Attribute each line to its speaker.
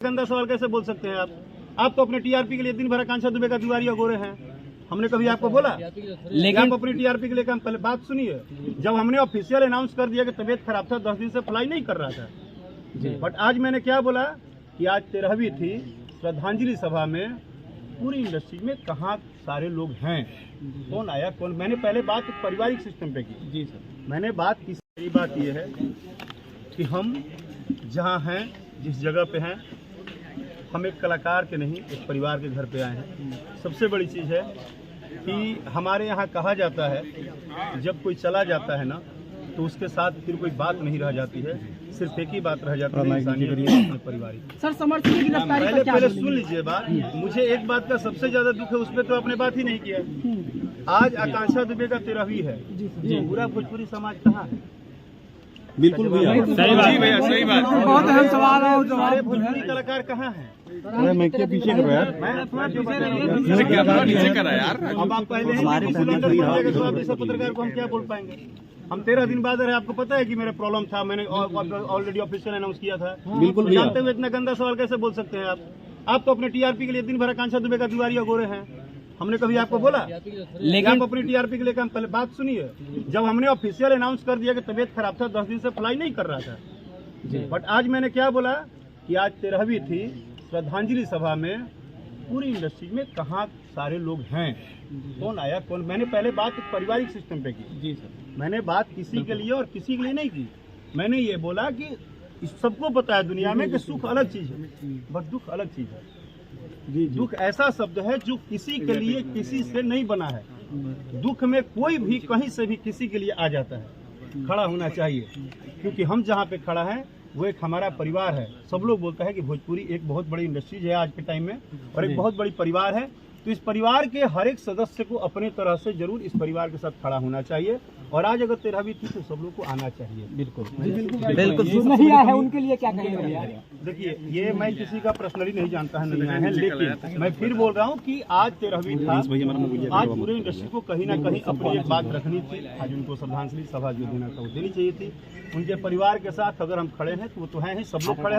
Speaker 1: गंदा सवाल कैसे बोल सकते हैं आप तो अपने टीआरपी के लिए दिन भर आकांक्षा दुबे का दीवारी अगोरे हैं। हमने कभी आपको बोला? लेकिन आप अपनी टीआरपी के लिए काम, पहले बात सुनिए। जब हमने ऑफिशियल अनाउंस कर दिया कि तबीयत खराब था, 10 दिन से फ्लाई नहीं कर रहा था, बट आज मैंने क्या बोला कि आज 13वीं थी, श्रद्धांजलि सभा में पूरी इंडस्ट्री में कहाँ सारे लोग हैं, कौन आया कौन, मैंने पहले बात पारिवारिक सिस्टम पे की। जी सर, मैंने बात की। मेरी बात ये है कि हम जहाँ हैं, जिस जगह पे हैं, हम एक कलाकार के नहीं, एक परिवार के घर पे आए हैं। सबसे बड़ी चीज़ है कि हमारे यहाँ कहा जाता है, जब कोई चला जाता है ना, तो उसके साथ फिर कोई बात नहीं रह जाती है, सिर्फ एक ही बात रह जाती है, अपने परिवार।
Speaker 2: सर समर्थन की गिरफ्तारी
Speaker 1: पहले सुन लीजिए बात। मुझे एक बात का सबसे ज्यादा दुख है, उस पर तो आपने बात ही नहीं किया। आज आकांक्षा दुबे का 13वीं है, पूरा भोजपुरी समाज कहाँ है?
Speaker 3: बिल्कुल भैया,
Speaker 4: सही बात भैया, सही बात।
Speaker 2: बहुत अहम सवाल है।
Speaker 1: सारे भोजपुरी कलाकार कहाँ हैं?
Speaker 3: मैं क्या पीछे करो यार,
Speaker 1: मैं थोड़ा
Speaker 4: नीचे करा यार।
Speaker 1: अब आप पहले तो आप जैसे पत्रकार को हम क्या बोल पाएंगे? हम 13 दिन बाद रहे, आपको पता है कि मेरा प्रॉब्लम था, मैंने ऑलरेडी ऑफिशियल अनाउंस किया था।
Speaker 3: बिल्कुल भैया,
Speaker 1: जानते हुए इतना गंदा सवाल कैसे बोल सकते हैं आप तो अपने टीआरपी के लिए दिन भर आकांक्षा दुबे का दीवारी अगोरे हैं। हमने कभी आपको बोला? लेकिन आप अपनी टीआरपी के लिए काम, पहले बात सुनिए। जब हमने ऑफिशियल अनाउंस कर दिया कि तबीयत खराब था, 10 दिन से फ्लाई नहीं कर रहा था, बट आज मैंने क्या बोला कि आज 13वीं थी, श्रद्धांजलि सभा में पूरी इंडस्ट्री में कहाँ सारे लोग हैं, कौन आया कौन, मैंने पहले बात पारिवारिक सिस्टम पे की। जी सर, मैंने बात किसी के लिए और किसी के लिए नहीं की। मैंने ये बोला कि सबको पता है दुनिया में कि सुख अलग चीज है, बट दुख अलग चीज है। जी, दुख ऐसा शब्द है जो किसी के लिए किसी से नहीं बना है। दुख में कोई भी कहीं से भी किसी के लिए आ जाता है, खड़ा होना चाहिए, क्योंकि हम जहाँ पे खड़ा है वो एक हमारा परिवार है। सब लोग बोलते हैं कि भोजपुरी एक बहुत बड़ी इंडस्ट्रीज है आज के टाइम में, और एक बहुत बड़ी परिवार है। तो इस परिवार के हर एक सदस्य को अपने तरह से जरूर इस परिवार के साथ खड़ा होना चाहिए, और आज अगर 13वीं थी तो सब लोग को आना चाहिए। बिल्कुल
Speaker 2: बिल्कुल नहीं आया है, उनके लिए क्या कहेंगे?
Speaker 1: देखिए, ये मैं किसी का पर्सनली नहीं जानता है, नहीं आया है, लेकिन मैं फिर बोल रहा हूँ कि आज 13वीं था, आज पूरे इंडस्ट्री को कहीं ना कहीं अपनी एक बात रखनी थी। आज उनको श्रद्धांजलि सभा जो देना था वो देनी चाहिए थी। उनके परिवार के साथ अगर हम खड़े हैं तो वो तो हैं ही, सब लोग खड़े हैं।